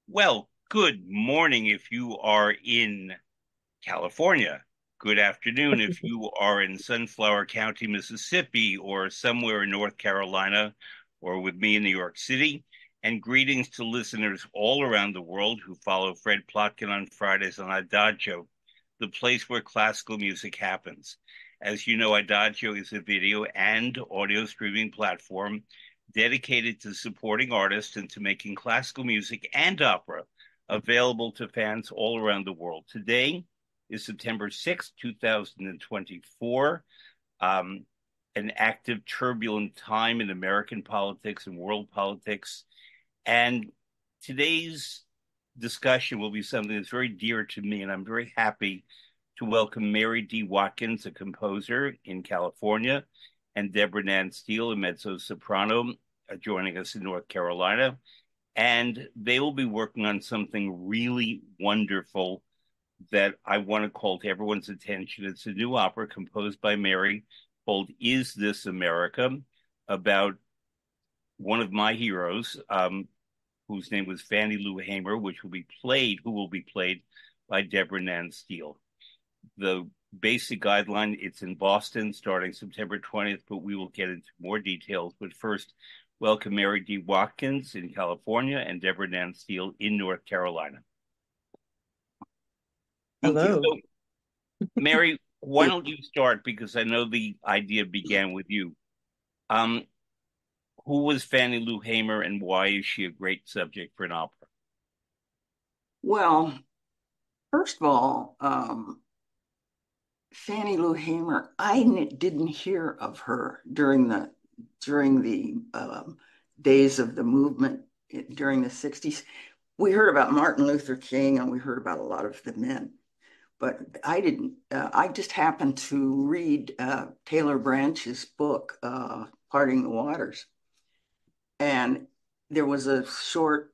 Well, good morning if you are in California. Good afternoon if you are in Sunflower County, Mississippi, or somewhere in North Carolina, or with me in New York City. And greetings to listeners all around the world who follow Fred Plotkin on Fridays on Adagio, the place where classical music happens. As you know, Adagio is a video and audio streaming platform dedicated to supporting artists and to making classical music and opera available to fans all around the world. Today is September 6th, 2024. Um, an active, turbulent time in American politics and world politics. And today's discussion will be something that's very dear to me, and I'm very happy to welcome Mary D. Watkins, a composer in California, and Deborah Nansteel, a mezzo-soprano, joining us in North Carolina. And they will be working on something really wonderful that I want to call to everyone's attention. It's a new opera composed by Mary called Is This America, about one of my heroes, whose name was Fannie Lou Hamer, who will be played by Deborah Nansteel. The basic guideline, it's in Boston starting September 20th, but we will get into more details. But first, welcome Mary D. Watkins in California and Deborah Nansteel in North Carolina. Thank you. So, Mary, why don't you start? Because I know the idea began with you. Um, who was Fannie Lou Hamer and why is she a great subject for an opera? Well, first of all, Fannie Lou Hamer, didn't hear of her during the days of the movement during the 60s. We heard about Martin Luther King and we heard about a lot of the men, but I didn't. I just happened to read Taylor Branch's book, Parting the Waters, and there was a short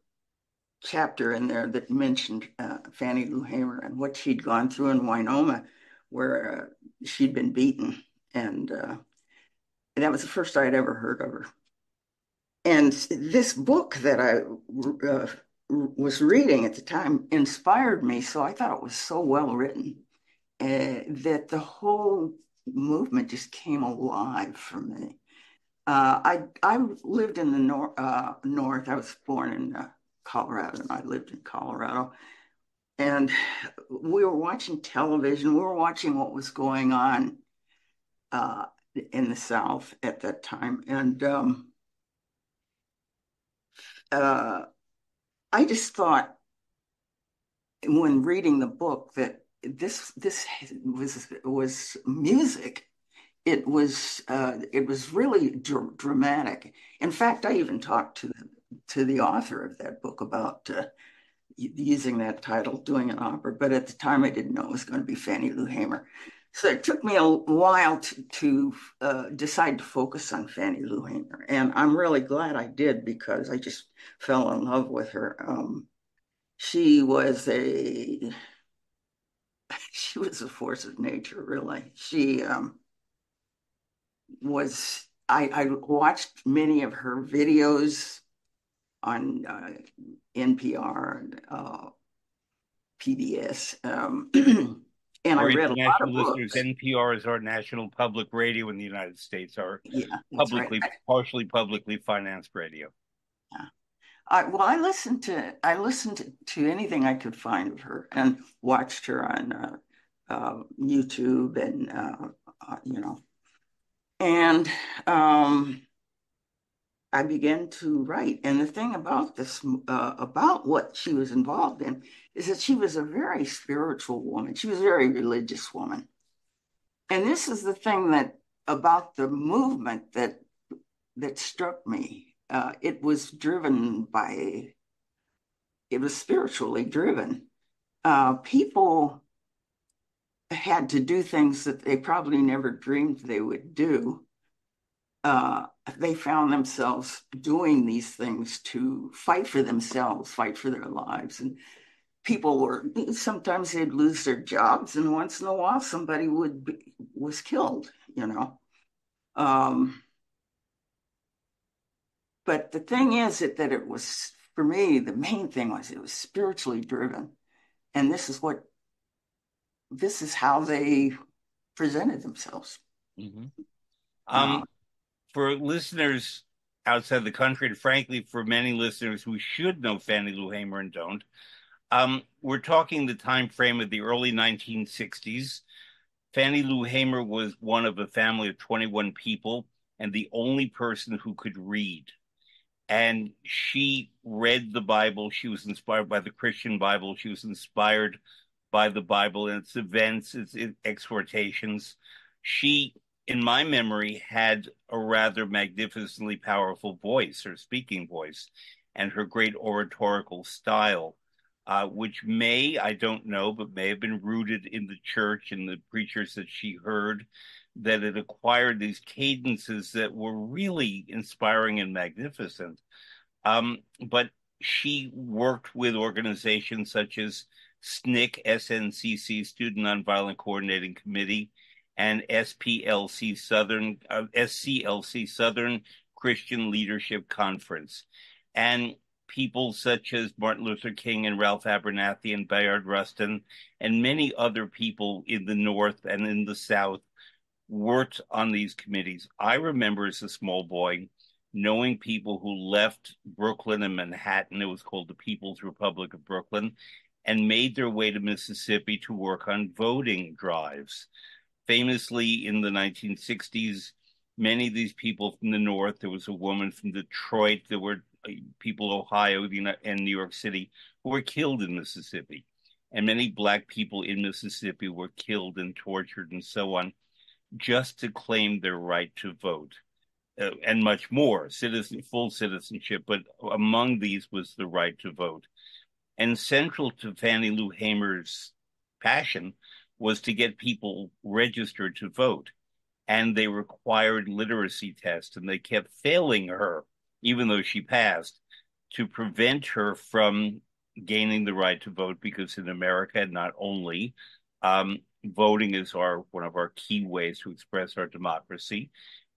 chapter in there that mentioned Fannie Lou Hamer and what she'd gone through in Winoma, where she'd been beaten. And that was the first I'd ever heard of her. And this book that I was reading at the time inspired me. So I thought it was so well written that the whole movement just came alive for me. I lived in the north. I was born in Colorado, and I lived in Colorado. And we were watching television. We were watching what was going on uh, in the South at that time. And uh, I just thought when reading the book that this was music. It was really dramatic. In fact, I even talked to the author of that book about using that title, doing an opera. But at the time, I didn't know it was going to be Fannie Lou Hamer. So it took me a while to decide to focus on Fannie Lou Hamer, and I'm really glad I did because I just fell in love with her. She was a she was a force of nature, really. She was I watched many of her videos on NPR and PBS, and I For read a lot of international listeners, books. NPR is our national public radio in the United States, our Yeah, that's right. partially publicly financed radio. Yeah. Well, I listened to anything I could find of her and watched her on YouTube and and um, I began to write. And the thing about about what she was involved in, is that she was a very spiritual woman. She was a very religious woman. And this is the thing that about the movement that struck me. It was spiritually driven. People had to do things that they probably never dreamed they would do. uh, they found themselves doing these things to fight for themselves, fight for their lives. And people were sometimes they'd lose their jobs, and once in a while somebody was killed, you know. Um, but the thing is that it was for me, the main thing was it was spiritually driven. And this is how they presented themselves. Mhm. Uh, Um, for listeners outside the country, and frankly, for many listeners who should know Fannie Lou Hamer and don't, we're talking the time frame of the early 1960s. Fannie Lou Hamer was one of a family of 21 people and the only person who could read. And she read the Bible. She was inspired by the Christian Bible. She was inspired by the Bible and its events, its exhortations. She, in my memory, had a rather magnificently powerful voice, her speaking voice, and her great oratorical style, which I don't know, but may have been rooted in the church and the preachers that she heard, that it acquired these cadences that were really inspiring and magnificent. But she worked with organizations such as SNCC, SNCC, Student Nonviolent Coordinating Committee, and SCLC, Southern Christian Leadership Conference. And people such as Martin Luther King and Ralph Abernathy and Bayard Rustin and many other people in the North and in the South worked on these committees. I remember as a small boy knowing people who left Brooklyn and Manhattan, it was called the People's Republic of Brooklyn, and made their way to Mississippi to work on voting drives. Famously, in the 1960s, many of these people from the North, there was a woman from Detroit, there were people Ohio and New York City who were killed in Mississippi. And many Black people in Mississippi were killed and tortured and so on just to claim their right to vote, and much more, full citizenship. But among these was the right to vote. And central to Fannie Lou Hamer's passion was to get people registered to vote. And they required literacy tests, and they kept failing her, even though she passed, to prevent her from gaining the right to vote, because in America, not only voting is one of our key ways to express our democracy.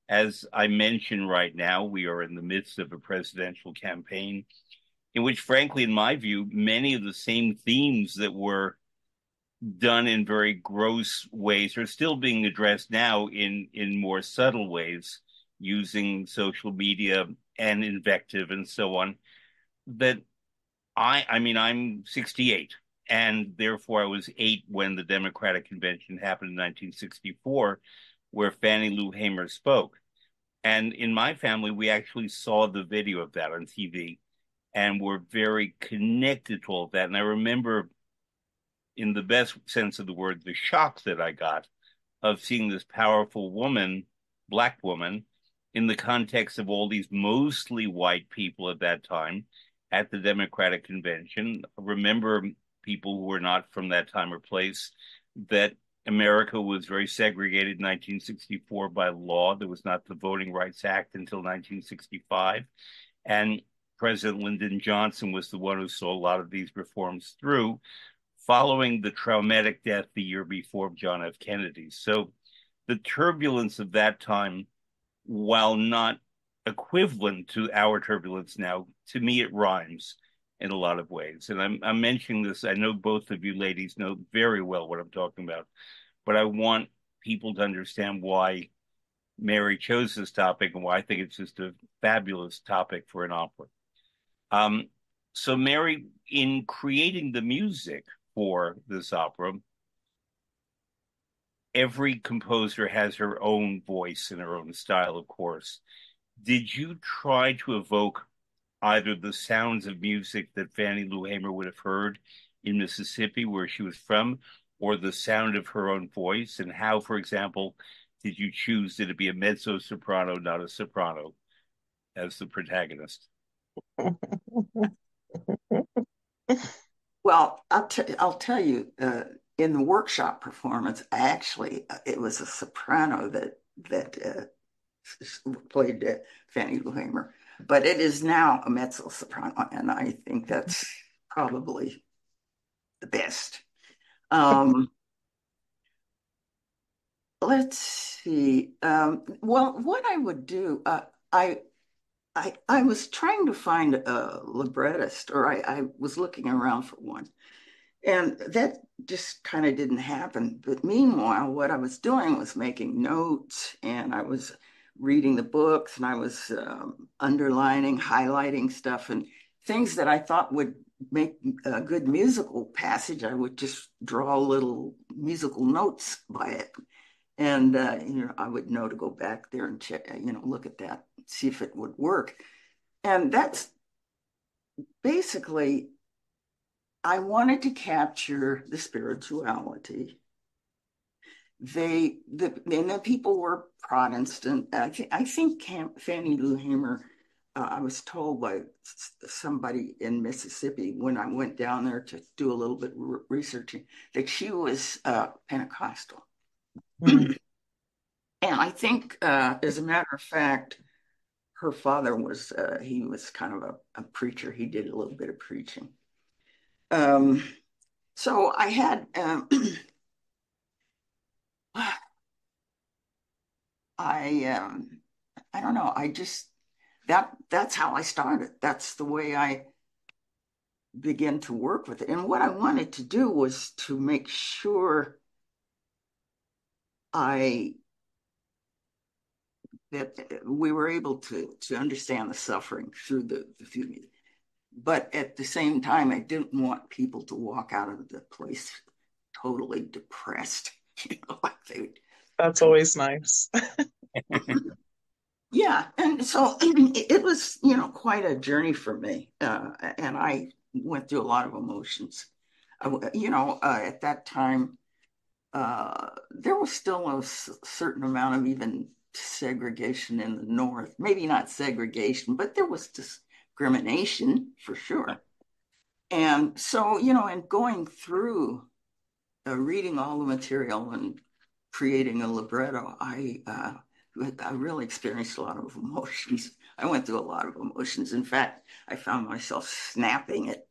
As I mentioned, right now, we are in the midst of a presidential campaign in which, frankly, in my view, many of the same themes that were done in very gross ways are still being addressed now in more subtle ways, using social media and invective and so on. That I mean, I'm 68, and therefore I was 8 when the Democratic Convention happened in 1964, where Fannie Lou Hamer spoke. And in my family, we actually saw the video of that on TV and were very connected to all of that. And I remember, in the best sense of the word, the shock that I got of seeing this powerful woman, Black woman, in the context of all these mostly white people at that time at the Democratic Convention. Remember, people who were not from that time or place, that America was very segregated in 1964 by law. There was not the Voting Rights Act until 1965. And President Lyndon Johnson was the one who saw a lot of these reforms through, following the traumatic death the year before of John F. Kennedy. So the turbulence of that time, while not equivalent to our turbulence now, to me it rhymes in a lot of ways. And I'm mentioning this. I know both of you ladies know very well what I'm talking about, but I want people to understand why Mary chose this topic and why I think it's just a fabulous topic for an opera. Um, so, Mary, in creating the music for this opera, every composer has her own voice and her own style, of course. Did you try to evoke either the sounds of music that Fannie Lou Hamer would have heard in Mississippi, where she was from, or the sound of her own voice? And how, for example, did you choose? Did it be a mezzo soprano, not a soprano, as the protagonist? well, I'll tell you, in the workshop performance, actually, it was a soprano that played Fannie Lou Hamer, but it is now a mezzo soprano, and I think that's probably the best. Um, let's see. Well, what I would do, I I was trying to find a librettist, or I was looking around for one, and that just kind of didn't happen. But meanwhile, what I was doing was making notes, and I was reading the books, and I was underlining, highlighting stuff, and things that I thought would make a good musical passage. I would just draw little musical notes by it, and I would know to go back there and check, look at that, see if it would work. And that's basically, I wanted to capture the spirituality. And the people were Protestant. I think Fannie Lou Hamer, I was told by somebody in Mississippi when I went down there to do a little bit of researching that she was Pentecostal. Mm. And I think, as a matter of fact, her father was, he was kind of a preacher. He did a little bit of preaching. Um, so I had, I, I don't know. I just that's how I started. That's the way I began to work with it. And what I wanted to do was to make sure I that we were able to understand the suffering through the music. But at the same time, I didn't want people to walk out of the place totally depressed, like they. That's always nice. Yeah, and so it was, quite a journey for me, and I went through a lot of emotions. At that time, there was still a certain amount of even segregation in the North. Maybe not segregation, but there was discrimination for sure. And so, and going through reading all the material and creating a libretto, I really experienced a lot of emotions. I went through a lot of emotions. In fact, I found myself snapping at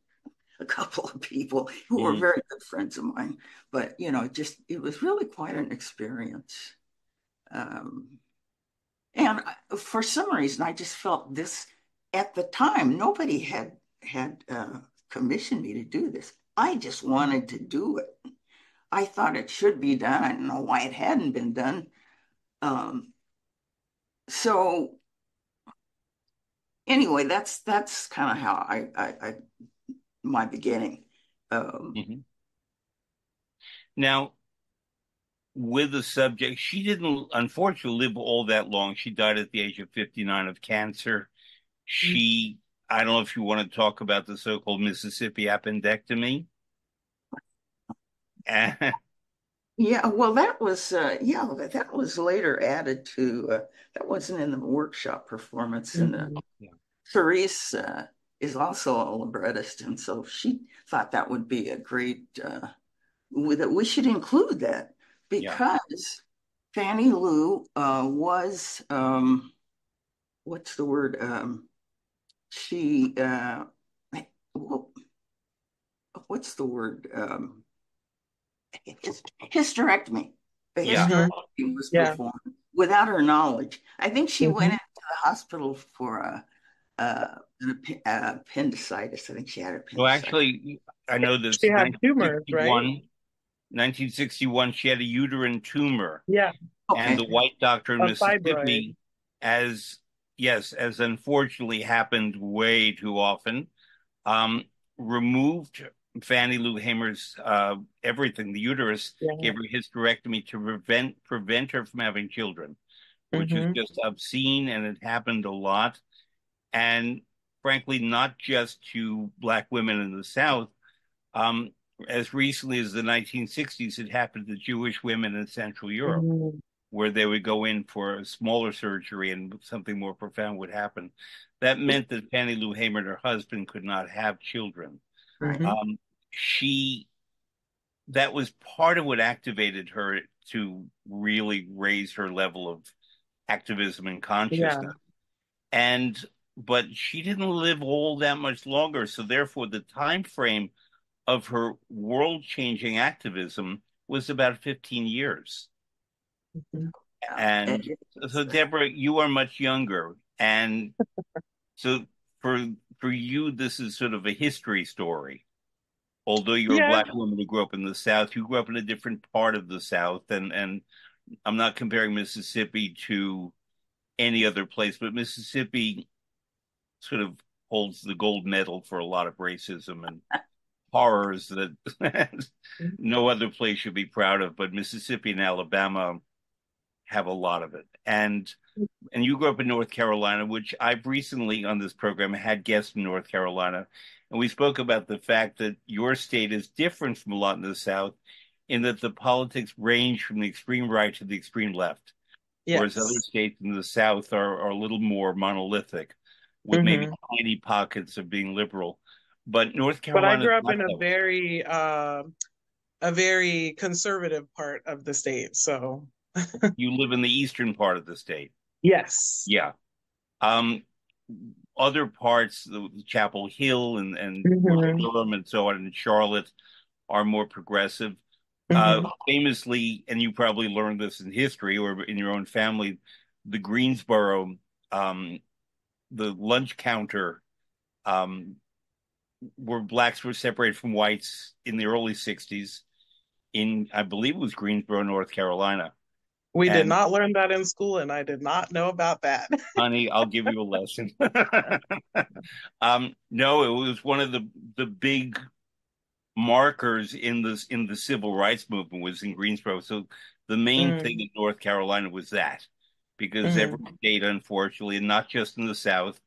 a couple of people who were very good friends of mine. But it was really quite an experience. Um, and for some reason, I just felt this at the time. Nobody had commissioned me to do this. I just wanted to do it. I thought it should be done. I don't know why it hadn't been done. Um, so anyway, that's kind of how I my beginning. Um, Mhm. Now, with the subject, she didn't unfortunately live all that long. She died at the age of 59 of cancer. She, I don't know if you want to talk about the so-called Mississippi appendectomy. yeah, well, that was later added to. That wasn't in the workshop performance, and Mhm. Yeah. Therese is also a librettist, and so she thought that would be a great. That we should include that Yeah. because Fannie Lou was what's the word? She what's the word? Hysterectomy. A Yeah. Mhm. hysterectomy was Yeah. performed without her knowledge. I think she went Mhm. into the hospital for appendicitis. I think she had Well, appendicitis. actually, I know She this had tumors, right? 1961, she had a uterine tumor, Yeah. and Okay, the white doctor in A fibroid. Mississippi, as yes, as unfortunately happened way too often, um, removed Fannie Lou Hamer's everything, the uterus, Yeah. gave her hysterectomy to prevent her from having children, which is Hmm. just obscene, and it happened a lot. And frankly, not just to Black women in the South. Um, as recently as the 1960s, it happened to Jewish women in Central Europe, Mm. where they would go in for a smaller surgery and something more profound would happen. That meant that Fannie Lou Hamer and her husband could not have children. right. Hmm. Um, she, that was part of what activated her to really raise her level of activism and Yeah. consciousness. And, but she didn't live all that much longer. So therefore, the time frame of her world-changing activism was about 15 years. Mhm. Yeah. And so, Deborah, you are much younger, and So for for you, this is sort of a history story. Although you're a Yeah. black woman who grew up in the South, you grew up in a different part of the South, and I'm not comparing Mississippi to any other place, but Mississippi sort of holds the gold medal for a lot of racism and horrors that no other place should be proud of. But Mississippi and Alabama have a lot of it. And you grew up in North Carolina, which I've recently on this program had guests from North Carolina, and we spoke about the fact that your state is different from a lot in the South in that the politics range from the extreme right to the extreme left, whereas other Yes. states in the South are a little more monolithic, with maybe Hmm. tiny pockets of being liberal. But North But I Carolina is grew up not in that way. a very conservative part of the state. So You live in the eastern part of the state. yes. Yeah. Um, Other parts, the Chapel Hill and North Hmm. Durham and so on, and Charlotte are more progressive. Hmm. Famously, and you probably learned this in history or in your own family, the Greensboro, um, the lunch counter, um, where blacks were separated from whites in the early 60s in, I believe it was Greensboro, North Carolina. We did And not learn that in school, and I did not know about that. honey, I'll give you a lesson. No, it was one of the big markers in the civil rights movement was in Greensboro. So the main thing Mm, in North Carolina was that, because every mm, state, unfortunately, and not just in the South,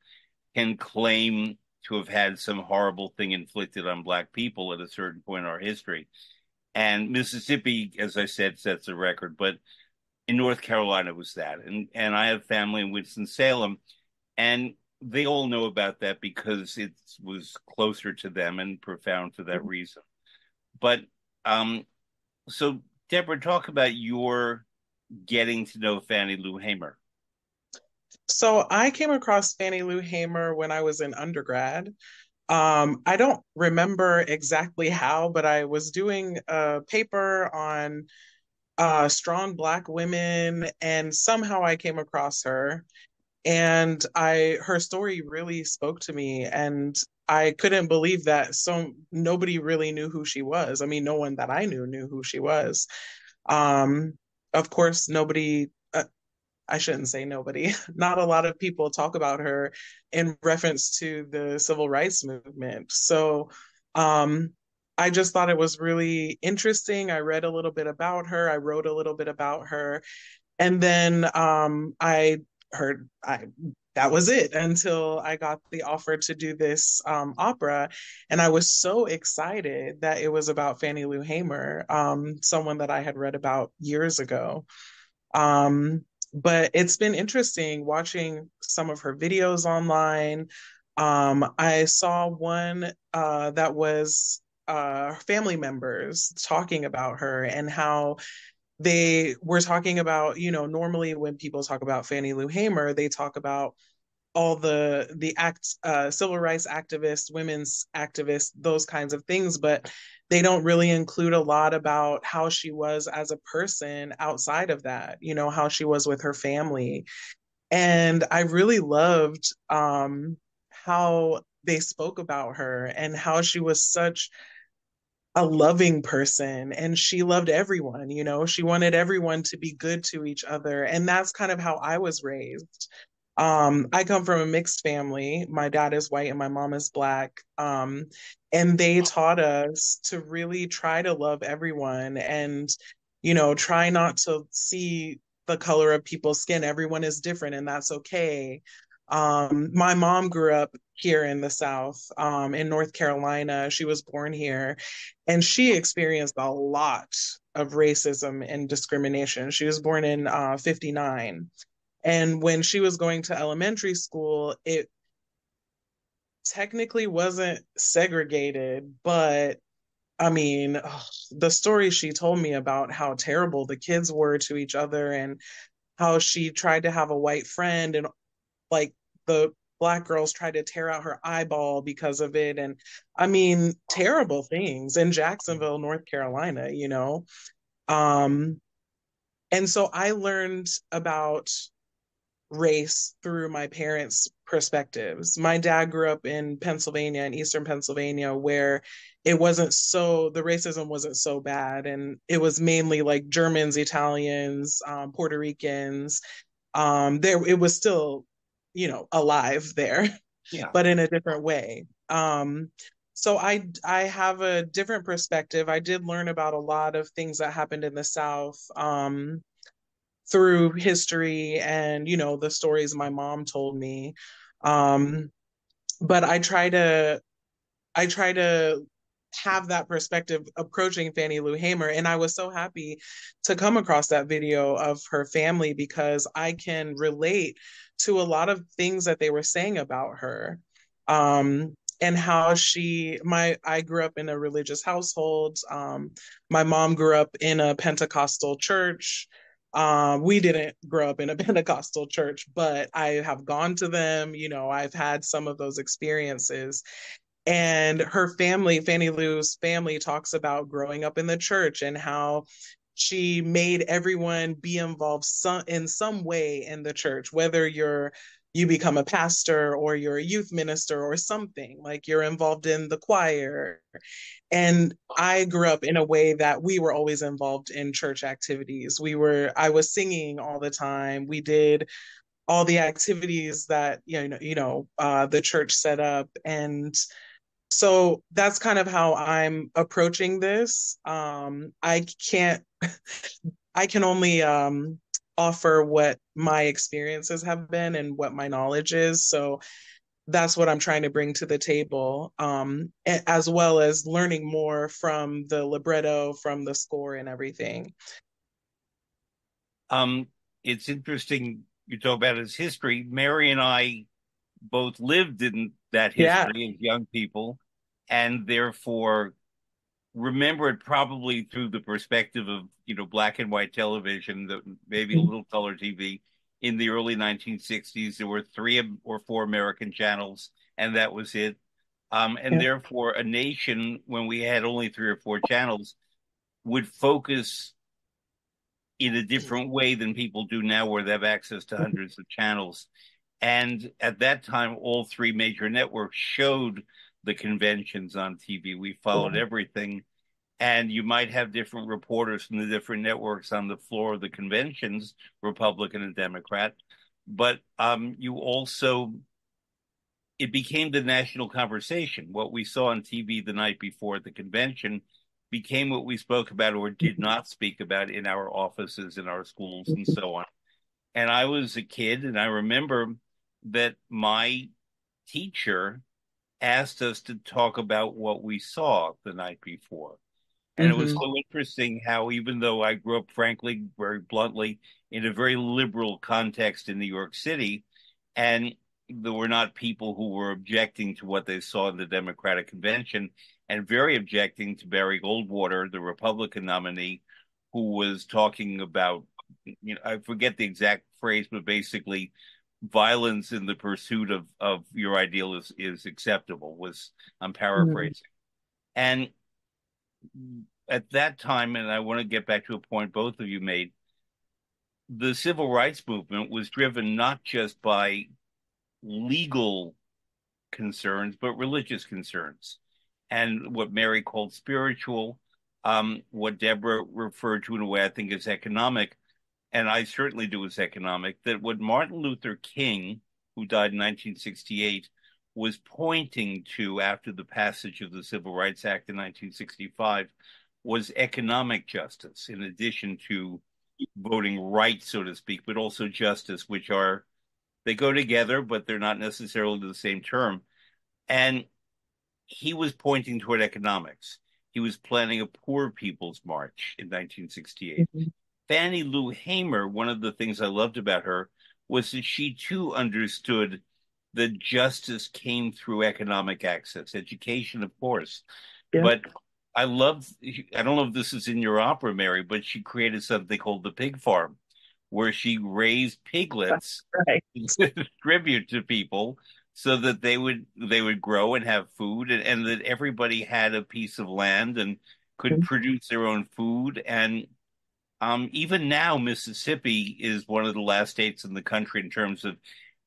can claim to have had some horrible thing inflicted on black people at a certain point in our history. And Mississippi, as I said, sets a record, but in North Carolina it was that. And I have family in Winston-Salem, and they all know about that because it was closer to them and profound for that reason. But um, so Deborah, talk about your getting to know Fannie Lou Hamer. So I came across Fannie Lou Hamer when I was in undergrad. I don't remember exactly how, but I was doing a paper on strong Black women, and somehow I came across her, and I her story really spoke to me, and I couldn't believe that nobody really knew who she was. I mean, no one that I knew who she was. Um, of course, nobody. I shouldn't say nobody. Not a lot of people talk about her in reference to the civil rights movement. So um, I just thought it was really interesting. I read a little bit about her. I wrote a little bit about her. And then I heard I that was it until I got the offer to do this opera. And I was so excited that it was about Fannie Lou Hamer, someone that I had read about years ago. Um, but it's been interesting watching some of her videos online. I saw one that was family members talking about her and how they were talking about, normally when people talk about Fannie Lou Hamer, they talk about all the civil rights activists, women's activists, those kinds of things, but they don't really include a lot about how she was as a person outside of that, how she was with her family. And I really loved how they spoke about her and how she was such a loving person, and she loved everyone. She wanted everyone to be good to each other, and that's kind of how I was raised. I come from a mixed family. My dad is white and my mom is black. And they taught us to really try to love everyone and, try not to see the color of people's skin. Everyone is different and that's okay. My mom grew up here in the South, in North Carolina. She was born here and she experienced a lot of racism and discrimination. She was born in 59. And when she was going to elementary school, it technically wasn't segregated, but I mean, the story she told me about how terrible the kids were to each other and how she tried to have a white friend and like the black girls tried to tear out her eyeball because of it. And I mean, terrible things in Jacksonville, North Carolina. And so I learned about race through my parents' perspectives. My dad grew up in Pennsylvania, in Eastern Pennsylvania, where the racism wasn't so bad. And it was mainly like Germans, Italians, Puerto Ricans. It was still, alive there, Yeah. but in a different way. So I have a different perspective. I did learn about a lot of things that happened in the South. Through history and the stories my mom told me, um but I try to have that perspective approaching Fannie Lou Hamer, and I was so happy to come across that video of her family because I can relate to a lot of things that they were saying about her. And how I grew up in a religious household. My mom grew up in a Pentecostal church. We didn't grow up in a Pentecostal church, but I have gone to them. I've had some of those experiences. And her family, Fannie Lou's family, talks about growing up in the church and how she made everyone be involved in some way in the church, whether you become a pastor or you're a youth minister or something, like you're involved in the choir. And I grew up in a way that we were always involved in church activities. I was singing all the time. We did all the activities that the church set up. And so that's kind of how I'm approaching this. I can only offer what my experiences have been and what my knowledge is. So that's what I'm trying to bring to the table, as well as learning more from the libretto, from the score, and everything. Um, it's interesting you talk about his history. Mary and I both lived in that Yeah. history as young people, and therefore remember it probably through the perspective of, black and white television, maybe a little color TV. In the early 1960s, there were three or four American channels, and that was it. And Yeah. therefore, a nation, when we had only three or four channels, would focus in a different way than people do now, where they have access to hundreds of channels. And at that time, all three major networks showed the conventions on TV. We followed everything. And you might have different reporters from the different networks on the floor of the conventions, Republican and Democrat. But you also, it became the national conversation. What we saw on TV the night before at the convention became what we spoke about or did not speak about in our offices, in our schools, and so on. And I was a kid, and I remember that my teacher asked us to talk about what we saw the night before. And it was Mm-hmm. so interesting how, even though I grew up, frankly, very bluntly, in a very liberal context in New York City, and there were not people who were objecting to what they saw in the Democratic convention, and very objecting to Barry Goldwater, the Republican nominee, who was talking about, I forget the exact phrase, but basically violence in the pursuit of your ideal is acceptable, was, I'm Mm-hmm. paraphrasing. And at that time, and I want to get back to a point both of you made, the civil rights movement was driven not just by legal concerns, but religious concerns. And what Mary called spiritual, what Deborah referred to in a way I think is economic, and I certainly do as economic, that what Martin Luther King, who died in 1968, was pointing to after the passage of the Civil Rights Act in 1965 was economic justice, in addition to voting rights, so to speak, but also justice, which are, they go together, but they're not necessarily the same term. And he was pointing toward economics. He was planning a poor people's march in 1968. Mm-hmm. Fannie Lou Hamer, one of the things I loved about her was that she too understood that justice came through economic access, education, of course. Yeah. But I love, I don't know if this is in your opera, Mary, but she created something called the Pig Farm, where she raised piglets Right. to distribute to people so that they would grow and have food, and that everybody had a piece of land and could produce their own food. And Even now, Mississippi is one of the last states in the country in terms of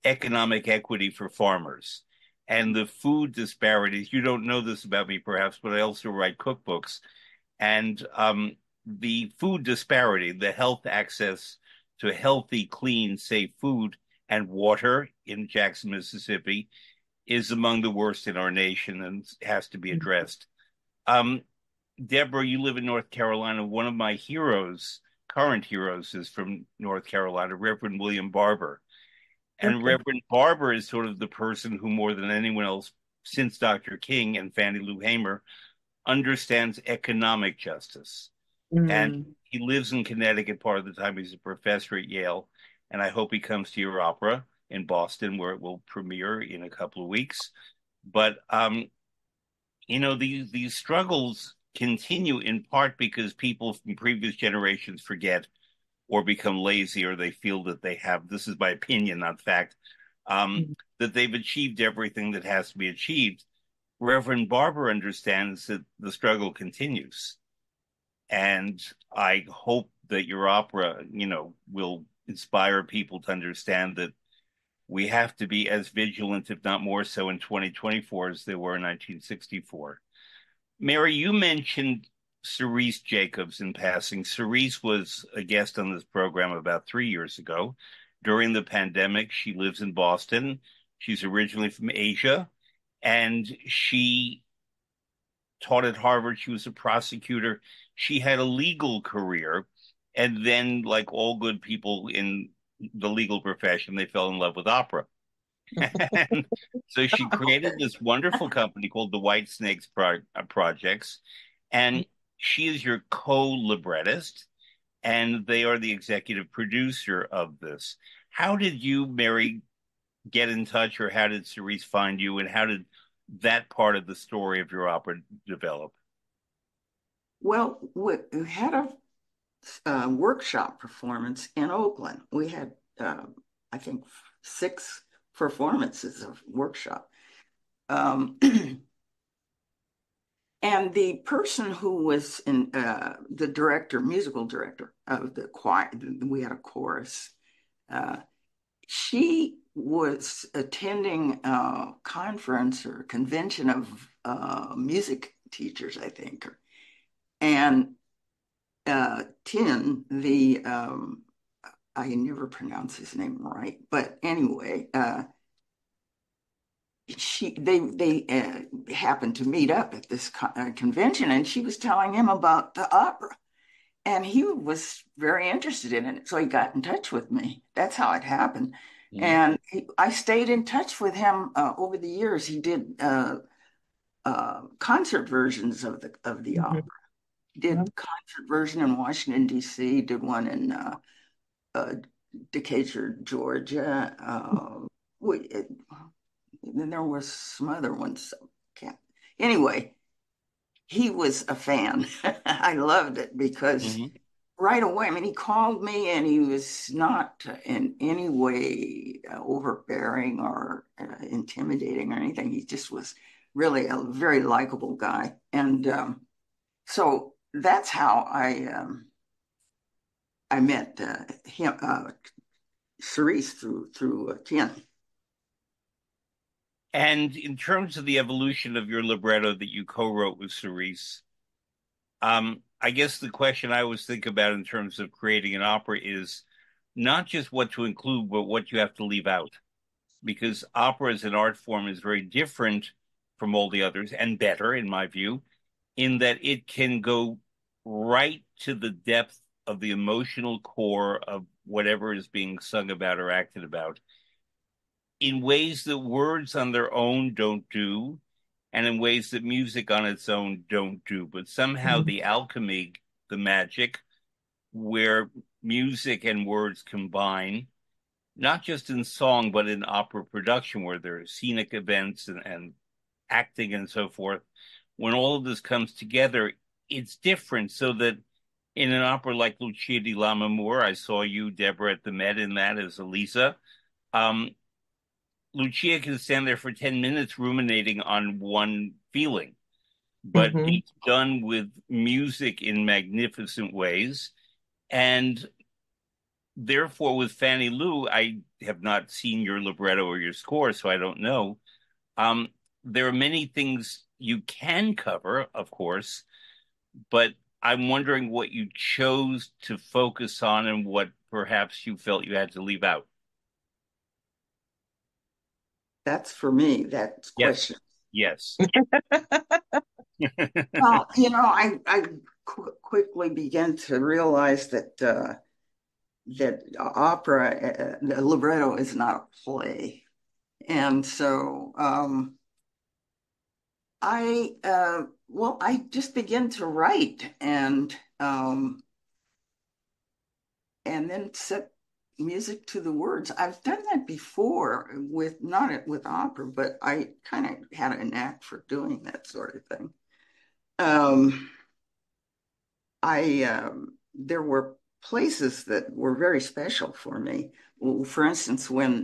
economic equity for farmers. And the food disparities, you don't know this about me perhaps, but I also write cookbooks. And the food disparity, the health access to healthy, clean, safe food and water in Jackson, Mississippi, is among the worst in our nation and has to be addressed. Um, Deborah, you live in North Carolina. One of my heroes, current heroes, is from North Carolina, Reverend William Barber. And Okay. Reverend Barber is sort of the person who, more than anyone else, since Dr. King and Fannie Lou Hamer, understands economic justice. And Mm. he lives in Connecticut part of the time. He's a professor at Yale. And I hope he comes to your opera in Boston, where it will premiere in a couple of weeks. But these struggles continue in part because people from previous generations forget or become lazy, or they feel that they have, this is my opinion, not fact, um, Mm. that they've achieved everything that has to be achieved. Reverend Barber understands that the struggle continues. And I hope that your opera, will inspire people to understand that we have to be as vigilant, if not more so, in 2024 as they were in 1964. Mary, you mentioned Cerise Jacobs in passing. Cerise was a guest on this program about 3 years ago. During the pandemic, she lives in Boston. She's originally from Asia, and she taught at Harvard. She was a prosecutor. She had a legal career. And then, like all good people in the legal profession, they fell in love with opera. And so she created this wonderful company called the White Snakes Projects. And she is your co-librettist, and they are the executive producer of this. How did you, Mary, get in touch, or how did Cerise find you, and how did that part of the story of your opera develop? Well, we had a workshop performance in Oakland. We had, I think, 6 performances of workshop. Um, and the person who was in the director, musical director of the choir, we had a chorus. Uh, she was attending a conference or convention of music teachers, I think, and Tin, I never pronounce his name right, but anyway, they happened to meet up at this convention, and she was telling him about the opera, and he was very interested in it, so he got in touch with me. That's how it happened, Mhm. and I stayed in touch with him over the years. He did concert versions of the Mhm. opera. He did concert version in Washington D.C. Did one in uh, Decatur, Georgia. Then there was some other ones. Can't. Anyway, he was a fan. I loved it because Mhm. right away, I mean, he called me and he was not in any way overbearing or intimidating or anything. He just was really a very likable guy. And so that's how I met him, Cerise through Tien. And in terms of the evolution of your libretto that you co-wrote with Cerise, I guess the question I always think about in terms of creating an opera is not just what to include, but what you have to leave out. Because opera as an art form is very different from all the others and better, in my view, in that it can go right to the depth of the emotional core of whatever is being sung about or acted about in ways that words on their own don't do, and in ways that music on its own don't do. But somehow Mhm. the alchemy, the magic, where music and words combine, not just in song, but in opera production, where there are scenic events and acting and so forth. When all of this comes together, it's different. So that in an opera like Lucia di Lammermoor, I saw you, Deborah, at the Met in that as Elisa. Um, Lucia can stand there for 10 minutes ruminating on one feeling, but Mhm. it's done with music in magnificent ways. And therefore, with Fannie Lou, I have not seen your libretto or your score, so I don't know. Um, there are many things you can cover, of course, but I'm wondering what you chose to focus on and what perhaps you felt you had to leave out. That's for me, that Yes, question. yes. Well, I quickly began to realize that opera, the libretto is not a play. And so I just began to write and then set music to the words. I've done that before with not with opera, but I kind of had a knack for doing that sort of thing. Um, I There were places that were very special for me. Well, for instance, when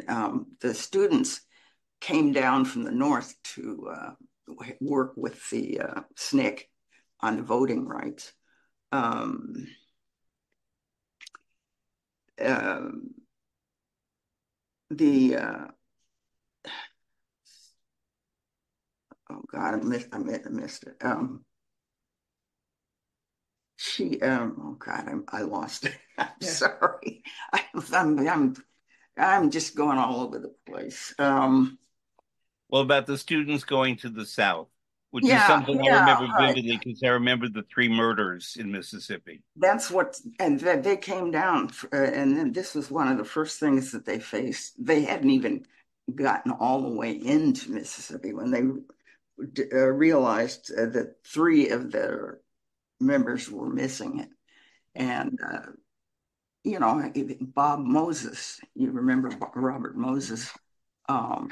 the students came down from the north to work with the SNCC on the voting rights. Um, uh, the Oh God, I missed it. Oh God, I lost it. I'm Yeah. sorry. I, I'm just going all over the place. Well, about the students going to the South, which is Yeah, something I yeah, remember right. vividly because I remember the three murders in Mississippi. That's what, and they came down, and then this was one of the first things that they faced. They hadn't even gotten all the way into Mississippi when they realized that three of their members were missing. And, Bob Moses, you remember Robert Mhm. Moses? Um,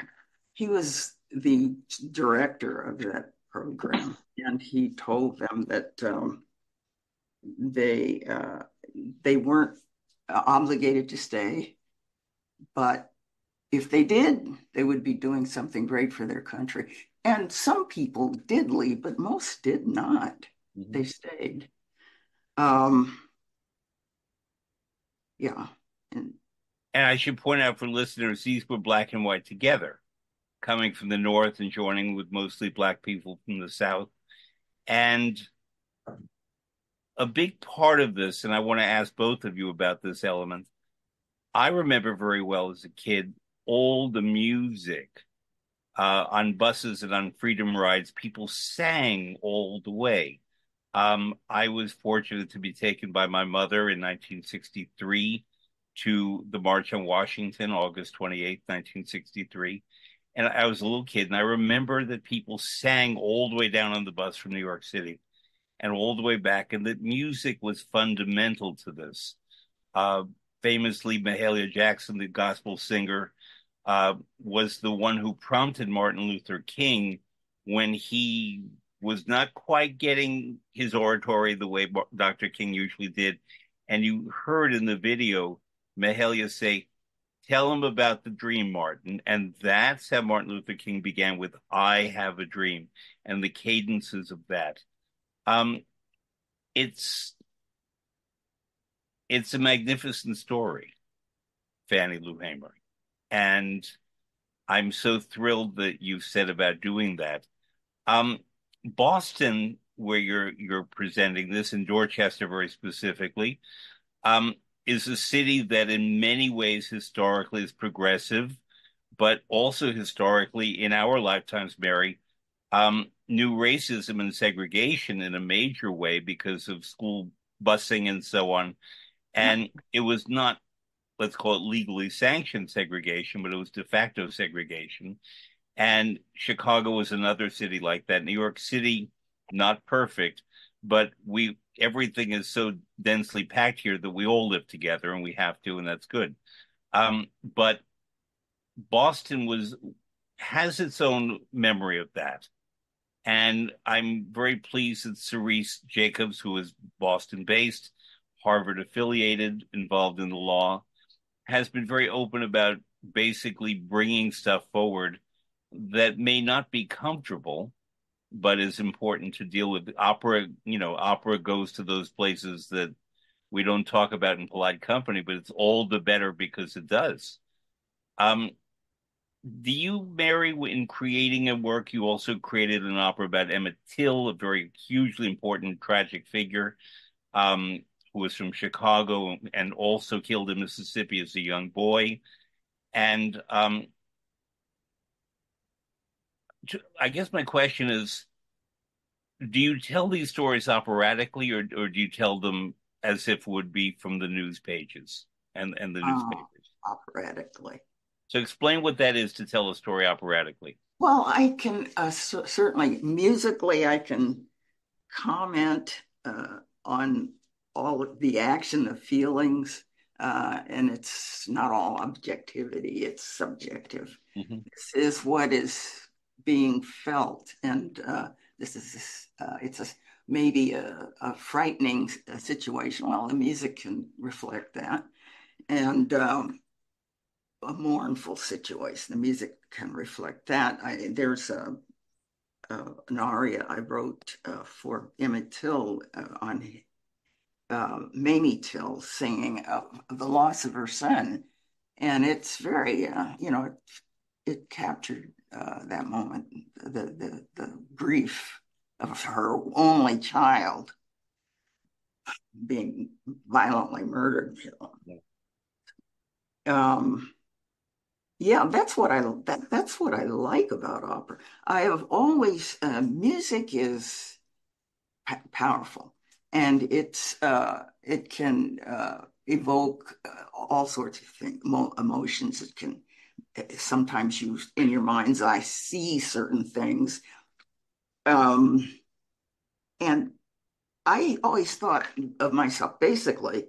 he was the director of that program, and he told them that they they weren't obligated to stay, but if they did, they would be doing something great for their country. And some people did leave, but most did not. Mhm. They stayed. Um, yeah, and And I should point out for listeners, these were black and white together, coming from the North and joining with mostly black people from the South. And a big part of this, and I want to ask both of you about this element, I remember very well as a kid all the music on buses and on freedom rides. People sang all the way. I was fortunate to be taken by my mother in 1963 to the March on Washington, August 28th, 1963. And I was a little kid, and I remember that people sang all the way down on the bus from New York City and all the way back, and that music was fundamental to this. Uh, Famously, Mahalia Jackson, the gospel singer, was the one who prompted Martin Luther King when he was not quite getting his oratory the way Dr. King usually did. And you heard in the video Mahalia say, "Tell him about the dream, Martin." And that's how Martin Luther King began with "I have a dream" and the cadences of that. Um, it's it's a magnificent story, Fannie Lou Hamer. And I'm so thrilled that you said about doing that. Um, Boston, where you're presenting this, in Dorchester very specifically, um, is a city that in many ways historically is progressive, but also historically in our lifetimes, Mary, knew racism and segregation in a major way because of school busing and so on. yeah, And it was not, let's call it legally sanctioned segregation, but it was de facto segregation. And Chicago was another city like that. New York City, not perfect, but we everything is so densely packed here that we all live together and we have to, and that's good. But Boston was has its own memory of that. And I'm very pleased that Cerise Jacobs, who is Boston based, Harvard affiliated, involved in the law, has been very open about basically bringing stuff forward that may not be comfortable, but is important to deal with. Opera, opera goes to those places that we don't talk about in polite company, but it's all the better because it does. Um, do you, Mary, in creating a work, you also created an opera about Emmett Till, a very hugely important tragic figure, um, who was from Chicago and also killed in Mississippi as a young boy. And I guess my question is, do you tell these stories operatically, or do you tell them as if it would be from the news pages and the uh, newspapers? operatically. So explain what that is to tell a story operatically. Well, I can certainly musically, I can comment on all of the action, the feelings, and it's not all objectivity, it's subjective. Hmm. This is what is being felt, and this is it's a maybe a frightening situation. Well, the music can reflect that, and a mournful situation. The music can reflect that. There's an aria I wrote for Emmett Till on Mamie Till singing of the loss of her son. And it's very, it captured that moment, the grief of her only child being violently murdered. Um, yeah, that's what I like about opera. I have always music is powerful, and it can evoke all sorts of things, emotions. It can sometimes you in your mind's eye see certain things, um, and I always thought of myself basically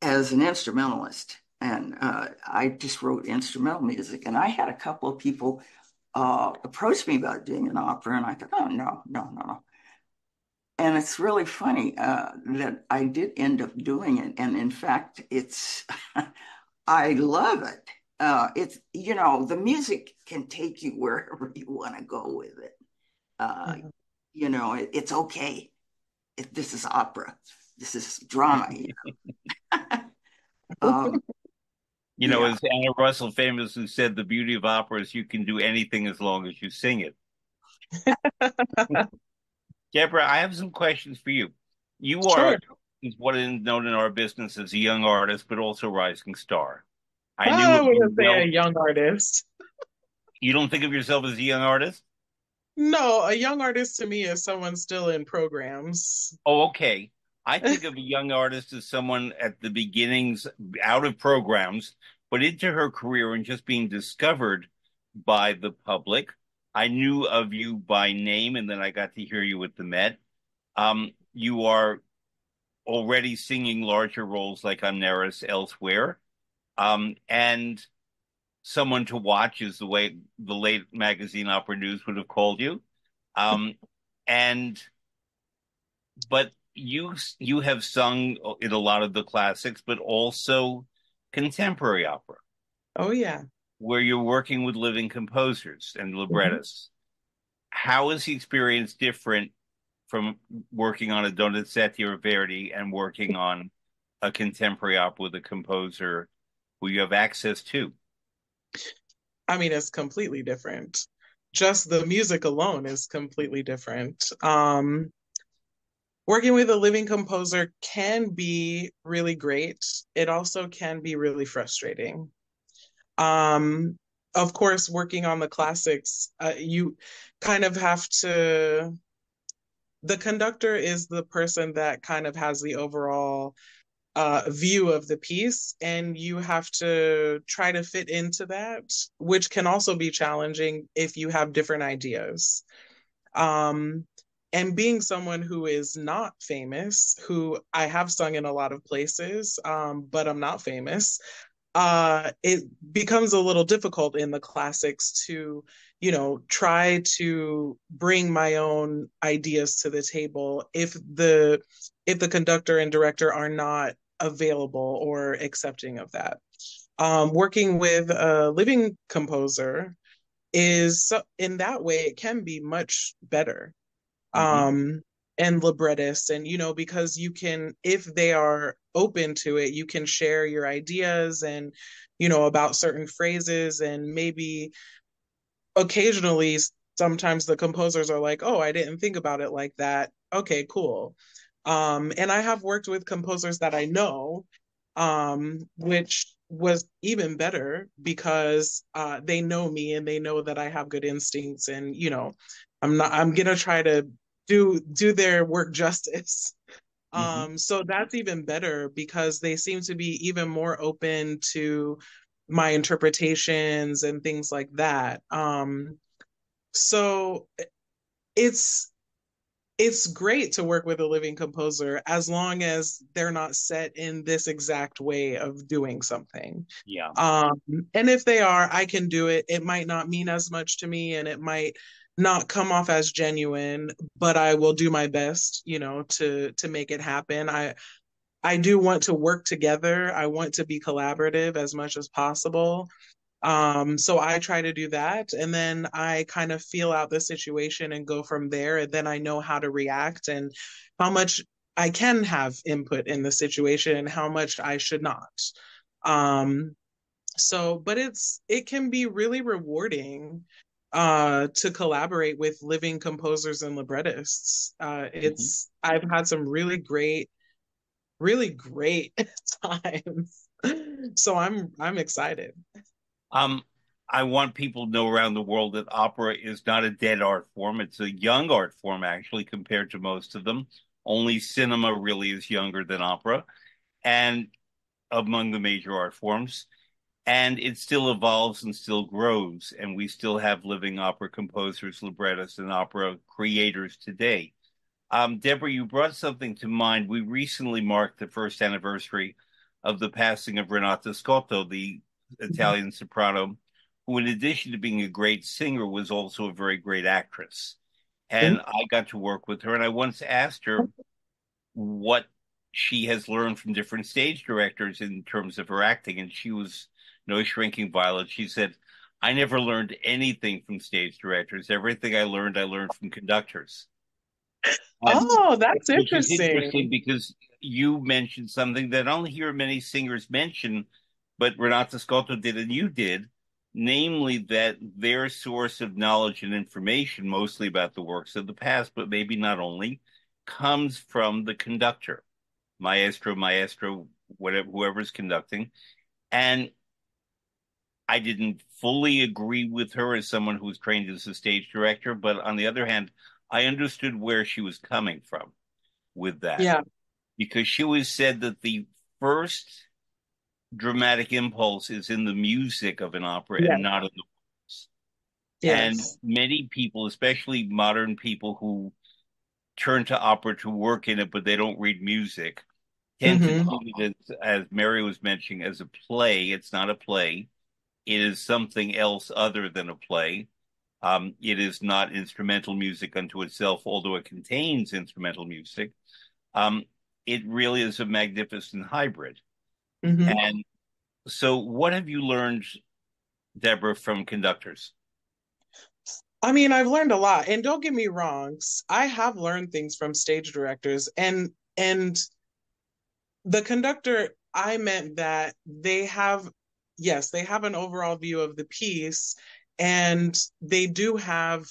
as an instrumentalist, and I just wrote instrumental music. And I had a couple of people approach me about doing an opera, and I thought, oh no, no, no, no. And it's really funny that I did end up doing it. And in fact, it's, I love it. It's, the music can take you wherever you want to go with it. Uh, Mhm. it's okay. This is opera. This is drama. Um, You know, yeah. as Anna Russell famously said, the beauty of opera is you can do anything as long as you sing it. Deborah, I have some questions for you. You are Sure. is what is known in our business as a young artist, but also rising star. I knew I of you wouldn't say a well. young artist. You don't think of yourself as a young artist? No, a young artist to me is someone still in programs. Oh, okay. I think of a young artist as someone at the beginnings, out of programs, but into her career and just being discovered by the public. I knew of you by name, and then I got to hear you at the Met. You are already singing larger roles like on Neris elsewhere. And someone to watch is the way the late magazine Opera News would have called you. Um, and but you have sung in a lot of the classics, but also contemporary opera, Oh yeah. where you're working with living composers and Mhm. librettists. How is the experience different from working on a Donizetti or Verdi and working on a contemporary opera with a composer who you have access to? I mean, it's completely different. Just the music alone is completely different. Working with a living composer can be really great. It also can be really frustrating. Um, of course, working on the classics, you kind of have to, the conductor is the person that kind of has the overall view of the piece, and you have to try to fit into that, which can also be challenging if you have different ideas. Um, and being someone who is not famous, who I have sung in a lot of places, but I'm not famous, it becomes a little difficult in the classics to, try to bring my own ideas to the table if the conductor and director are not available or accepting of that. Working with a living composer is in that way it can be much better. Hmm. Um, and librettists, and because you can, if they are open to it, you can share your ideas and about certain phrases, and maybe occasionally sometimes the composers are like, oh, I didn't think about it like that. Okay, cool. And I have worked with composers that I know, which was even better because they know me and they know that I have good instincts, and I'm gonna try to do their work justice. Hmm. So that's even better because they seem to be even more open to my interpretations and things like that. So it's it's great to work with a living composer as long as they're not set in this exact way of doing something. Yeah. Um, and if they are, I can do it. It might not mean as much to me and it might not come off as genuine, but I will do my best, to make it happen. I do want to work together. I want to be collaborative as much as possible. So I try to do that, and then I kind of feel out the situation and go from there. And then I know how to react and how much I can have input in the situation and how much I should not. Um, but it can be really rewarding to collaborate with living composers and librettists. Hmm. It's I've had some really great times. So I'm excited. Um, I want people to know around the world that opera is not a dead art form. It's a young art form, actually, compared to most of them. Only cinema really is younger than opera, and among the major art forms. And it still evolves and still grows. And we still have living opera composers, librettists, and opera creators today. Deborah, you brought something to mind. We recently marked the first anniversary of the passing of Renata Scotto, the Italian soprano, who, in addition to being a great singer, was also a very great actress. And I got to work with her, and I once asked her what she has learned from different stage directors in terms of her acting, and she was no shrinking violet. She said, I never learned anything from stage directors. Everything I learned from conductors. And Oh, that's which is interesting interesting. because you mentioned something that I don't hear many singers mention, but Renata Scotto did and you did, namely that their source of knowledge and information, mostly about the works of the past, but maybe not only, comes from the conductor, maestro, whatever, whoever's conducting. And I didn't fully agree with her as someone who was trained as a stage director, but on the other hand, I understood where she was coming from with that Yeah. because she always said that the first dramatic impulse is in the music of an opera and Yes. not in the words. And Yes. many people, especially modern people who turn to opera to work in it, but they don't read music, tend to Hmm. treat it as Mary was mentioning, as a play. It's not a play. It is something else other than a play. It is not instrumental music unto itself, although it contains instrumental music. Um, it really is a magnificent hybrid. Hmm. And so, what have you learned, Deborah, from conductors? I mean, I've learned a lot, and don't get me wrong, I have learned things from stage directors, and the conductor, I meant that yes, they have an overall view of the piece, and they do have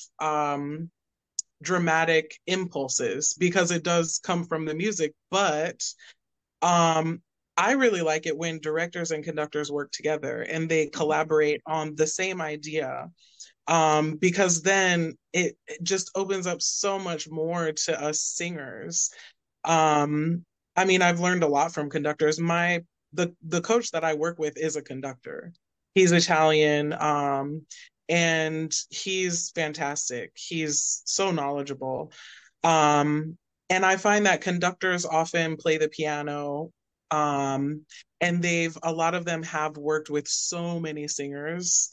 dramatic impulses because it does come from the music, but um, I really like it when directors and conductors work together and they collaborate on the same idea, because then it just opens up so much more to us singers. Um, I mean, I've learned a lot from conductors. The coach that I work with is a conductor. He's Italian, and he's fantastic. He's so knowledgeable. Um, and I find that conductors often play the piano, and a lot of them have worked with so many singers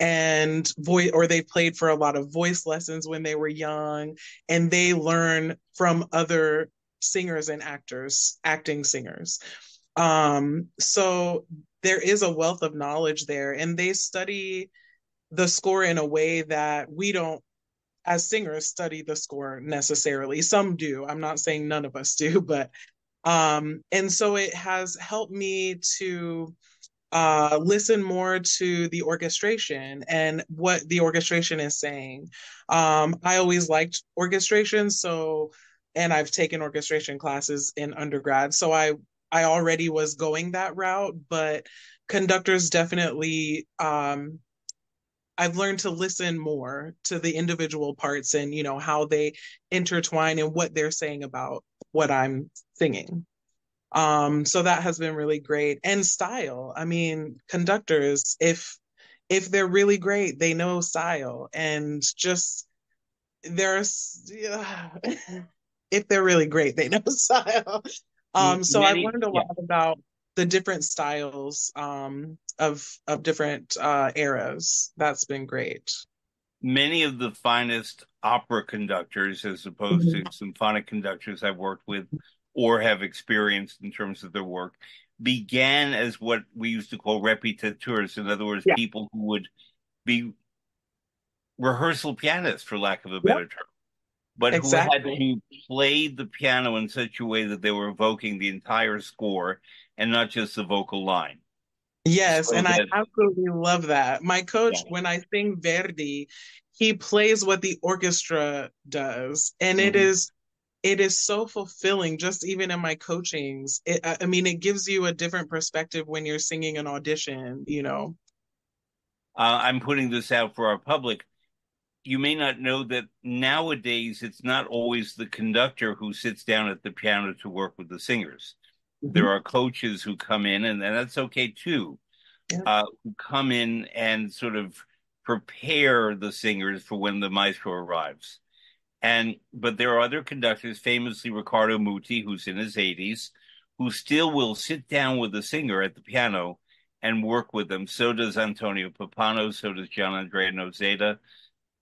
and voice, or they played for a lot of voice lessons when they were young, and they learn from other singers and actors, acting singers. So there is a wealth of knowledge there, and they study the score in a way that we don't as singers study the score necessarily. Some do. I'm not saying none of us do, but and so it has helped me to listen more to the orchestration and what the orchestration is saying. I always liked orchestration, so and I've taken orchestration classes in undergrad, so I already was going that route, but conductors definitely I've learned to listen more to the individual parts and how they intertwine and what they're saying about what I'm singing. So that has been really great. And style. I mean, conductors, if they're really great, they know style. And just there's if they're really great, they know style. So I've Many, learned a yeah, lot about the different styles of different eras. That's been great. many of the finest opera conductors, as opposed to Mhm. symphonic conductors I've worked with or have experienced in terms of their work, began as what we used to call repitateurs. In other words, Yeah, people who would be rehearsal pianists, for lack of a yep, better term, but who had exactly. to play the piano in such a way that they were evoking the entire score and not just the vocal line. Yes, So and I that, absolutely love that. My yeah. coach, when I sing Verdi, he plays what the orchestra does, and Mhm. it is so fulfilling. Just even in my coachings, I mean, it gives you a different perspective when you're singing an audition. I'm putting this out for our public. You may not know that nowadays it's not always the conductor who sits down at the piano to work with the singers. There Mhm. are coaches who come in, and that's okay too, Yeah, who come in and sort of prepare the singers for when the maestro arrives. But there are other conductors, famously Riccardo Muti, who's in his 80s, who still will sit down with the singer at the piano and work with them. So does Antonio Pappano, so does Gian Andrea Nozeda.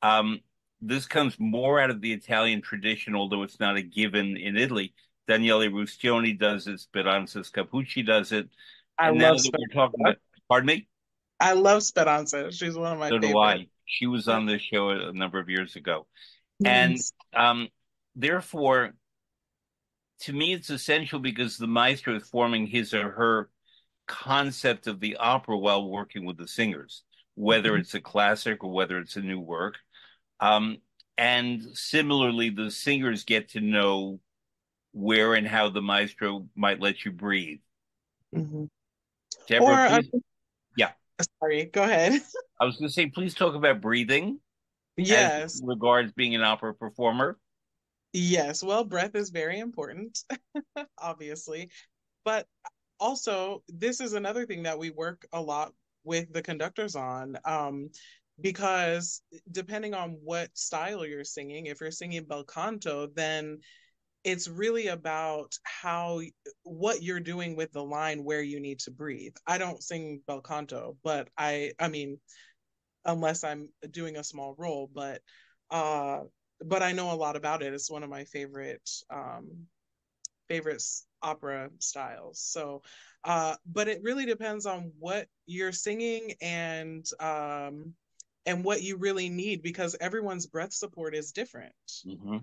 Um, this comes more out of the Italian tradition, although it's not a given in Italy. Daniele Rustioni does it, Speranza Scapucci does it. I And now love that we're talking Speranza. about, pardon me? I love Speranza. She's one of my So do favorites. I. She was Yeah. on this show a number of years ago. And Nice. therefore, to me, it's essential because the maestro is forming his or her concept of the opera while working with the singers, whether Mhm. it's a classic or whether it's a new work. Um, and similarly, the singers get to know where and how the maestro might let you breathe. Mhm. Deborah, Or please. Yeah, sorry, go ahead. I was going to say, please talk about breathing as Yes. regards being an opera performer. Yes. Well, breath is very important, obviously. But also, this is another thing that we work a lot with the conductors on, because depending on what style you're singing, if you're singing bel canto, then it's really about what you're doing with the line where you need to breathe. I don't sing bel canto, but I mean, unless I'm doing a small role, uh, but I know a lot about it. It's one of my favorite opera styles. So, but it really depends on what you're singing and what you really need because everyone's breath support is different. Hmm.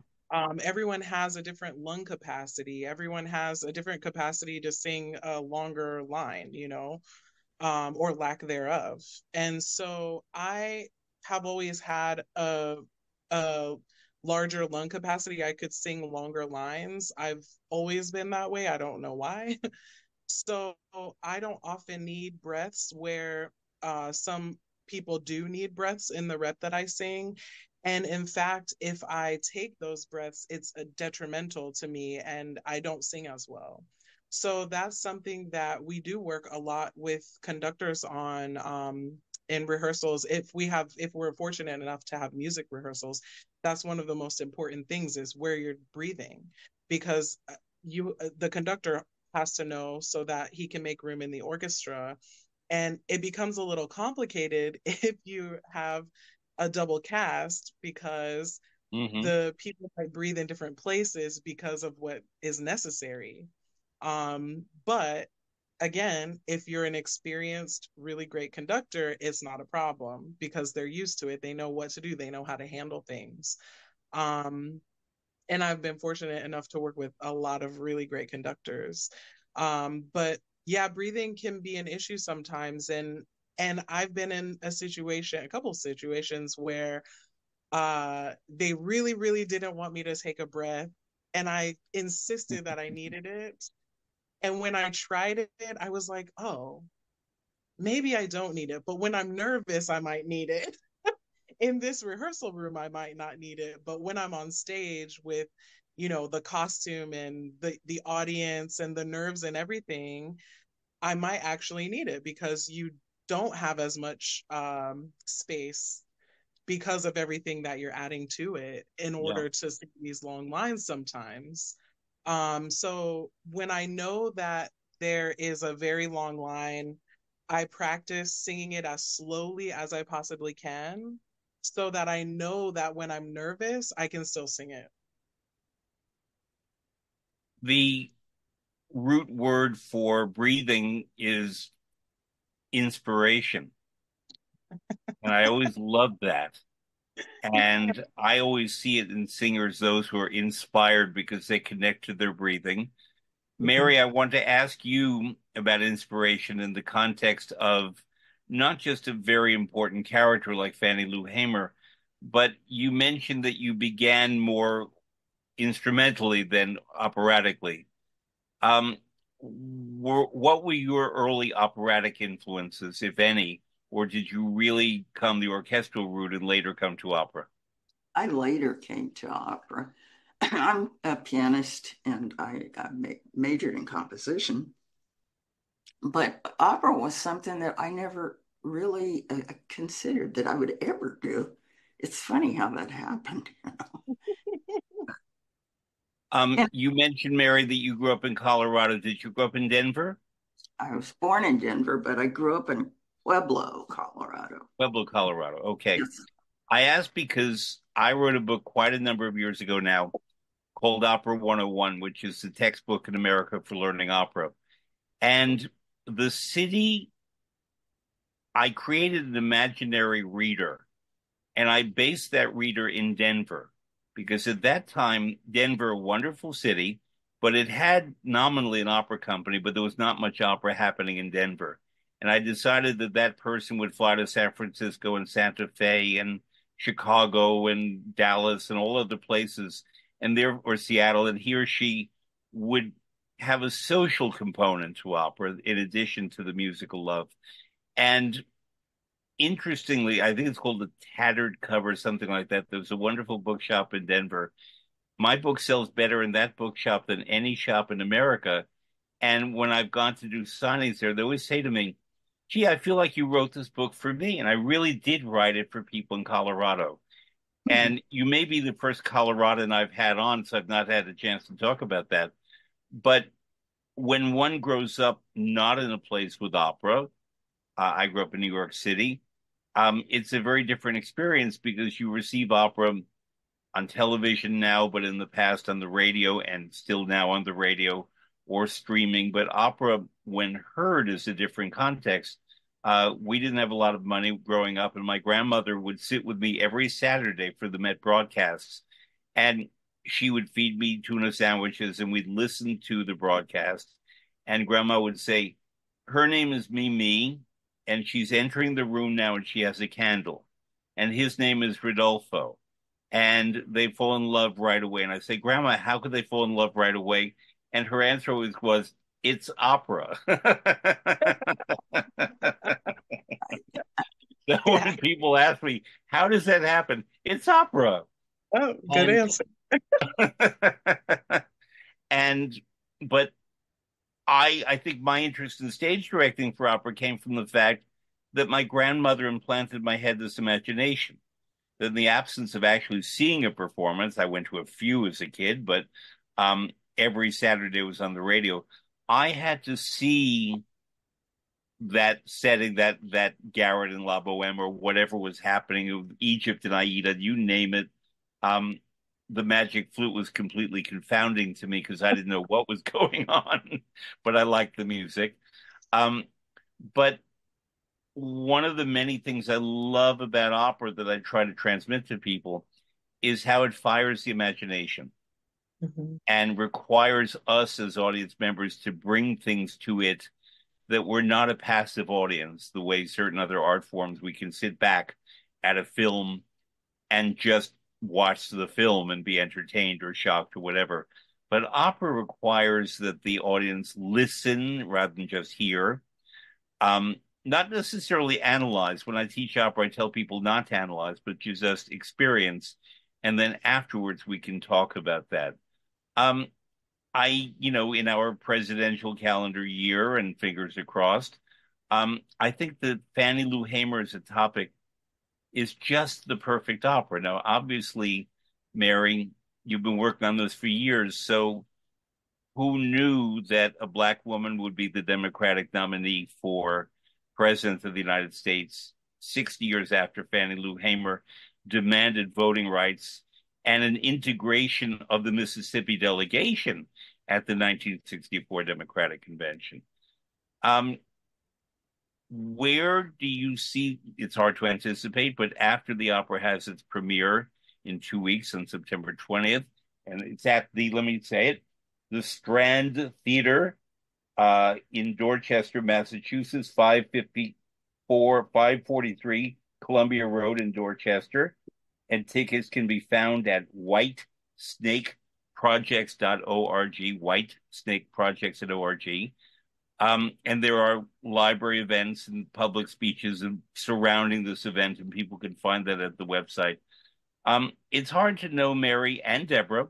Everyone has a different lung capacity. Everyone has a different capacity to sing a longer line, or lack thereof. And so I have always had a larger lung capacity. I could sing longer lines. I've always been that way. I don't know why. So I don't often need breaths where some people do need breaths in the rep that I sing. And in fact, if I take those breaths, it's detrimental to me and I don't sing as well. So that's something that we do work a lot with conductors on in rehearsals. If we're fortunate enough to have music rehearsals, that's one of the most important things is where you're breathing because the conductor has to know so that he can make room in the orchestra. And it becomes a little complicated if you have a double cast because Hmm. the people might breathe in different places because of what is necessary. But again, if you're an experienced, really great conductor, it's not a problem because they're used to it. They know what to do, they know how to handle things. Um, and I've been fortunate enough to work with a lot of really great conductors. But yeah, breathing can be an issue sometimes. And I've been in a couple of situations where they really, really didn't want me to take a breath. And I insisted that I needed it. And when I tried it, I was like, oh, maybe I don't need it. But when I'm nervous, I might need it. In this rehearsal room, I might not need it. But when I'm on stage with, the costume and the audience and the nerves and everything, I might actually need it because you don't have as much space because of everything that you're adding to it in Yeah. order to sing these long lines sometimes. So when I know that there is a very long line, I practice singing it as slowly as I possibly can so that I know that when I'm nervous, I can still sing it. The root word for breathing is inspiration. And I always loved that. And I always see it in singers, those who are inspired because they connect to their breathing. Mhm. Mary, I want to ask you about inspiration in the context of not just a very important character like Fannie Lou Hamer, but you mentioned that you began more instrumentally than operatically. Um, what were your early operatic influences, if any, or did you really come the orchestral route and later come to opera? I later came to opera. I'm a pianist and I majored in composition, but opera was something that I never really considered that I would ever do. It's funny how that happened. And You mentioned, Mary, that you grew up in Colorado. Did you grow up in Denver? I was born in Denver, but I grew up in Pueblo, Colorado. Pueblo, Colorado. Okay. Yes. I asked because I wrote a book quite a number of years ago now called Opera 101, which is the textbook in America for learning opera. And the city, I created an imaginary reader, and I based that reader in Denver because at that time, Denver, a wonderful city, but it had nominally an opera company, but there was not much opera happening in Denver. And I decided that that person would fly to San Francisco and Santa Fe and Chicago and Dallas and all other places, and there or Seattle, and he or she would have a social component to opera in addition to the musical love. And interestingly, I think it's called the Tattered Cover, something like that. There's a wonderful bookshop in Denver. My book sells better in that bookshop than any shop in America. And when I've gone to do signings there, they always say to me, gee, I feel like you wrote this book for me. And I really did write it for people in Colorado. And you may be the first Coloradan I've had on, so I've not had a chance to talk about that. But when one grows up not in a place with opera, I grew up in New York City. It's a very different experience because you receive opera on television now, but in the past on the radio and still now on the radio or streaming. But opera, when heard, is a different context. We didn't have a lot of money growing up, and my grandmother would sit with me every Saturday for the Met broadcasts, and she would feed me tuna sandwiches, and we'd listen to the broadcast. And Grandma would say, "Her name is Mimi, and she's entering the room now, and she has a candle, and his name is Rodolfo." And they fall in love right away. And I say, Grandma, how could they fall in love right away? And her answer always was, it's opera. So Yeah. when people ask me, how does that happen? It's opera. Oh, good And answer. and but I think my interest in stage directing for opera came from the fact that my grandmother implanted in my head this imagination. In the absence of actually seeing a performance, I went to a few as a kid, but um, every Saturday was on the radio. I had to see that setting, that Garrett and La Boheme or whatever was happening, Egypt and Aida, you name it. Um, the magic flute was completely confounding to me because I didn't know what was going on, but I liked the music. Um, but one of the many things I love about opera that I try to transmit to people is how it fires the imagination Mhm. and requires us as audience members to bring things to it that we're not a passive audience, the way certain other art forms we can sit back at a film and just watch the film and be entertained or shocked or whatever. But opera requires that the audience listen rather than just hear. Um, Not necessarily analyze. When I teach opera, I tell people not to analyze, but to just experience. And then afterwards, we can talk about that. Um, in our presidential calendar year, and fingers are crossed, I think that Fannie Lou Hamer as a topic is just the perfect opera. Now, obviously, Mary, you've been working on this for years, so who knew that a black woman would be the Democratic nominee for president of the United States 60 years after Fannie Lou Hamer demanded voting rights and an integration of the Mississippi delegation at the 1964 Democratic Convention? Um, where do you see it's hard to anticipate, but after the opera has its premiere in 2 weeks on September 20th, and it's at the, let me say it, the Strand Theater in Dorchester, Massachusetts, 543 Columbia Road in Dorchester. And tickets can be found at whitesnakeprojects.org, whitesnakeprojects.org. And there are library events and public speeches surrounding this event, and people can find that at the website. It's hard to know, Mary and Deborah,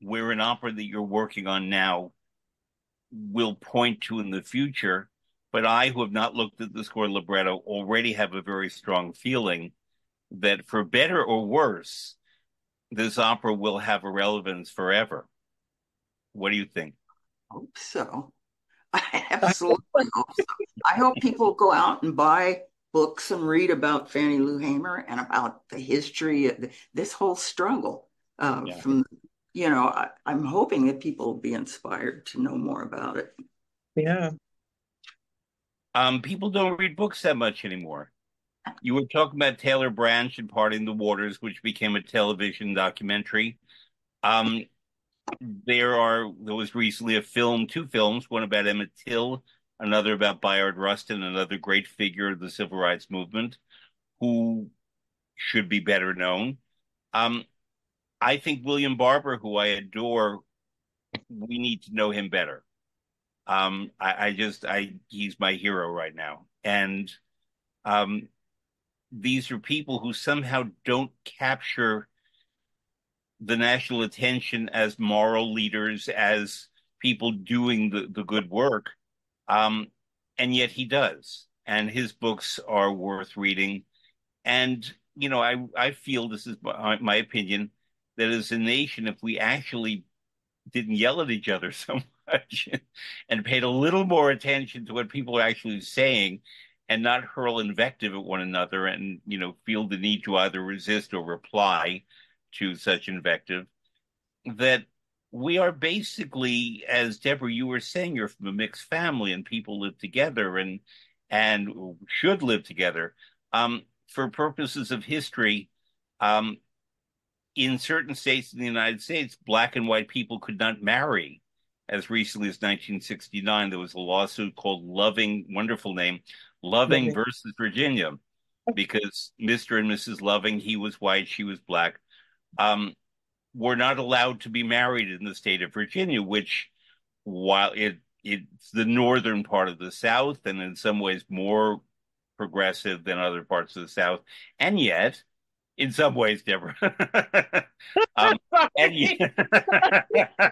where an opera that you're working on now will point to in the future. But I, who have not looked at the score libretto, already have a very strong feeling that for better or worse, this opera will have a relevance forever. What do you think? Hope so. I absolutely hope so. I hope people go out and buy books and read about Fannie Lou Hamer and about the history of this whole struggle. Yeah. From, I'm hoping that people will be inspired to know more about it. Yeah. People don't read books that much anymore. You were talking about Taylor Branch and Parting the Waters, which became a television documentary. Um, there was recently a film, two films, one about Emmett Till, another about Bayard Rustin, another great figure of the civil rights movement, who should be better known. Um, I think William Barber, who I adore, we need to know him better. He's my hero right now. And um, these are people who somehow don't capture the national attention as moral leaders, as people doing the good work. Um, and yet he does. And his books are worth reading. And, I feel this is my opinion that as a nation, if we actually didn't yell at each other so much and paid a little more attention to what people are actually saying and not hurl invective at one another and, feel the need to either resist or reply to such invective, that we are basically, as Deborah, you were saying, you're from a mixed family and people live together and should live together. For purposes of history, um, in certain states in the United States, black and white people could not marry. As recently as 1969, there was a lawsuit called Loving, wonderful name, Loving Lovely. versus Virginia, because Mr. and Mrs. Loving, he was white, she was black, um, were not allowed to be married in the state of Virginia, which, while it's the northern part of the South and in some ways more progressive than other parts of the South, and yet in some ways, Deborah. And Sorry.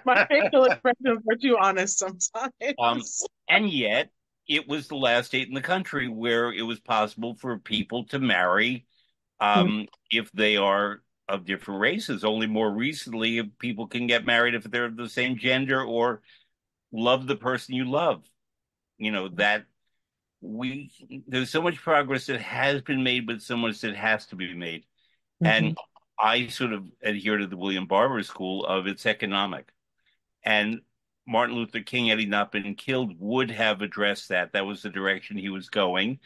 My facial yet, expressions are too honest um, sometimes. and yet, it was the last state in the country where it was possible for people to marry if they are of different races. Only more recently, people can get married if they're of the same gender or love the person you love. That we there's so much progress that has been made, but so much that has to be made. Mhm. And I sort of adhere to the William Barber school of it's economic. And Martin Luther King, had he not been killed, would have addressed that. That was the direction he was going.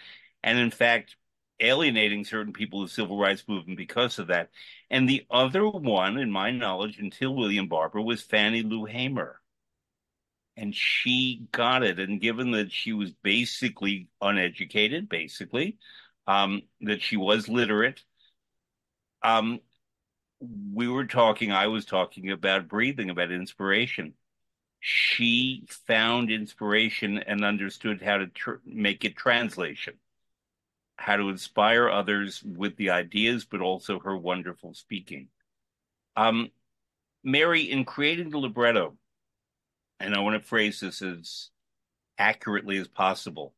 And in fact, alienating certain people of the civil rights movement because of that. And the other one, in my knowledge, until William Barber, was Fannie Lou Hamer. And she got it. And given that she was basically uneducated, basically, that she was literate, um, I was talking about breathing, about inspiration. She found inspiration and understood how to make it translation, how to inspire others with the ideas, but also her wonderful speaking. Um, Mary, in creating the libretto, and I want to phrase this as accurately as possible,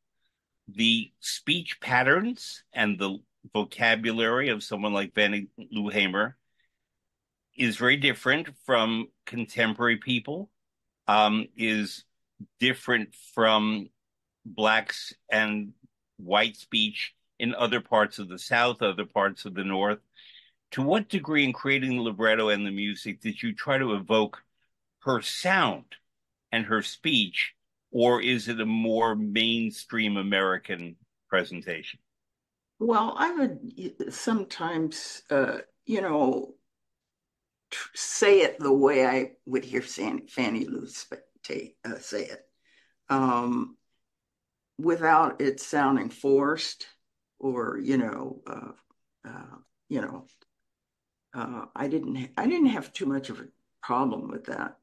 the speech patterns and the vocabulary of someone like Fannie Lou Hamer is very different from contemporary people, is different from blacks and white speech in other parts of the South, other parts of the North. To what degree, in creating the libretto and the music, did you try to evoke her sound and her speech, or is it a more mainstream American presentation? Well, I would sometimes, say it the way I would hear Fannie Lou say it, um, without it sounding forced or, uh, you know, I didn't have too much of a problem with that.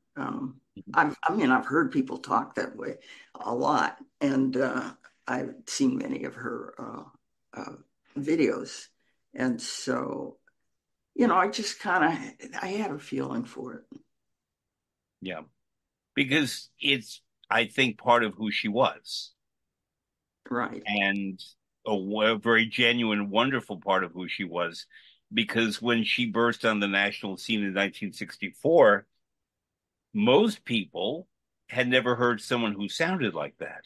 I've heard people talk that way a lot, and I've seen many of her videos, and so I just kind of I had a feeling for it. Yeah, because it's, I think, part of who she was, Right. and a very genuine, wonderful part of who she was. Because when she burst on the national scene in 1964, most people had never heard someone who sounded like that.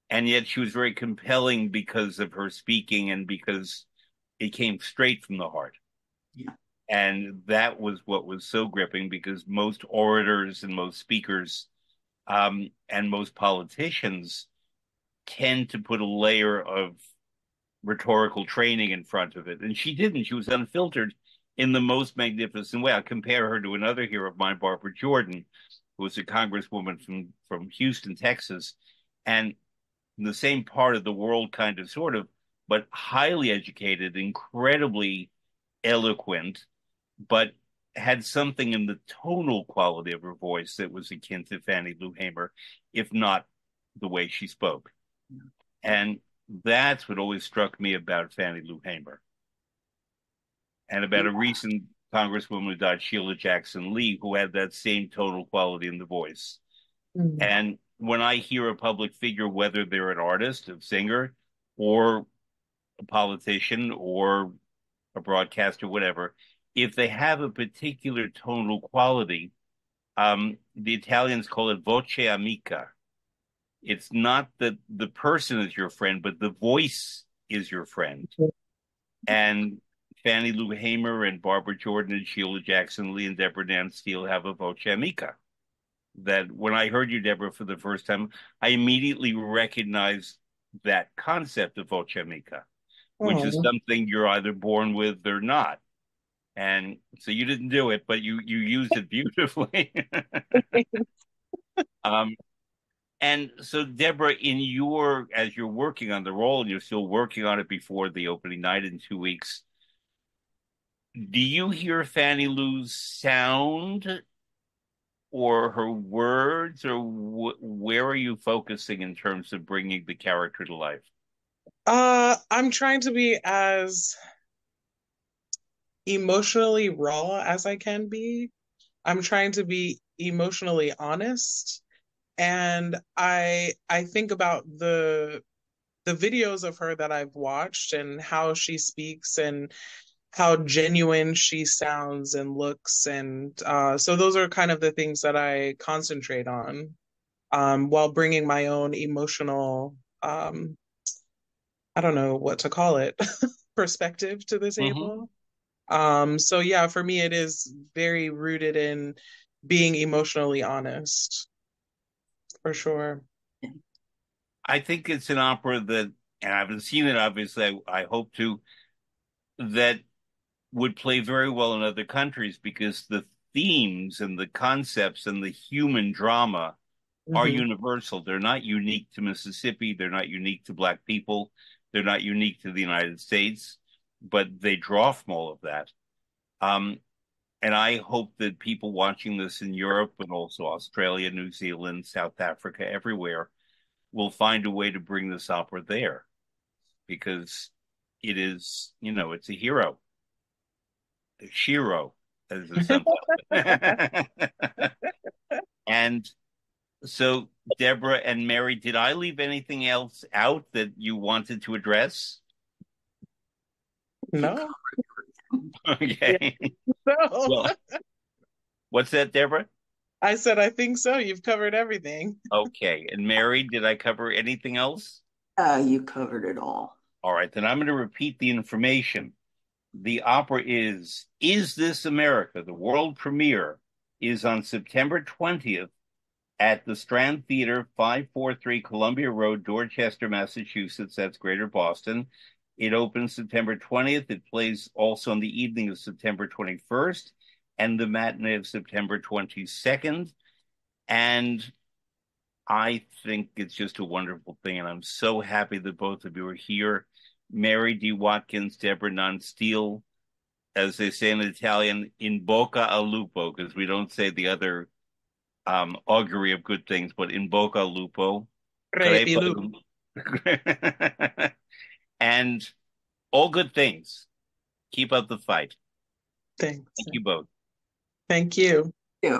And yet she was very compelling because of her speaking and because it came straight from the heart. Yeah. And that was what was so gripping, because most orators and most speakers, and most politicians tend to put a layer of rhetorical training in front of it. And she didn't. She was unfiltered in the most magnificent way. I'll compare her to another hero of mine, Barbara Jordan, who was a congresswoman from Houston, Texas, and in the same part of the world, kind of, sort of, but highly educated, incredibly eloquent, but had something in the tonal quality of her voice that was akin to Fannie Lou Hamer, if not the way she spoke. And that's what always struck me about Fannie Lou Hamer, and about a Yeah. recent congresswoman who died, Sheila Jackson Lee, who had that same tonal quality in the voice. Mm. And when I hear a public figure, whether they're an artist, a singer, or a politician, or a broadcaster, whatever, if they have a particular tonal quality, the Italians call it voce amica. It's not that the person is your friend, but the voice is your friend. And Fannie Lou Hamer and Barbara Jordan and Sheila Jackson Lee and Deborah Nansteel have a voce amica. That when I heard you, Deborah, for the first time, I immediately recognized that concept of voce amica, which is Oh. something you're either born with or not. And so you didn't do it, but you used it beautifully. um, and so, Deborah, as you're working on the role, and you're still working on it before the opening night in 2 weeks, do you hear Fannie Lou's sound or her words, or where are you focusing in terms of bringing the character to life? I'm trying to be as emotionally raw as I can be. I'm trying to be emotionally honest. And I think about the videos of her that I've watched and how she speaks and how genuine she sounds and looks. And so those are kind of the things that I concentrate on, while bringing my own emotional, I don't know what to call it, perspective to the Mm-hmm. table. So yeah, for me, it is very rooted in being emotionally honest. for sure. I think it's an opera that, and I haven't seen it, obviously, I hope to, that would play very well in other countries because the themes and the concepts and the human drama are Hmm. universal. They're not unique to Mississippi. They're not unique to Black people. They're not unique to the United States, but they draw from all of that. Um, and I hope that people watching this in Europe and also Australia, New Zealand, South Africa, everywhere will find a way to bring this opera there because it is, it's a hero, a Shiro, as the son. And so, Deborah and Mary, did I leave anything else out that you wanted to address? You No. covered everything. Yeah. Okay. No. Well, what's that, Deborah? I said, I think so. You've covered everything. Okay. And Mary, did I cover anything else? You covered it all. All right, then I'm going to repeat the information. The opera Is This America? The world premiere is on September 20th at the Strand Theater, 543 Columbia Road, Dorchester, Massachusetts. That's Greater Boston. It opens September 20th. It plays also on the evening of September 21st and the matinee of September 22nd. And I think it's just a wonderful thing. And I'm so happy that both of you are here. Mary D. Watkins, Deborah Nansteel, as they say in Italian, in bocca al lupo, because we don't say the other augury of good things, but in bocca al lupo. Crepa. Crepilu. And all good things. Keep up the fight. Thanks. Thank you both. Thank you. Yeah.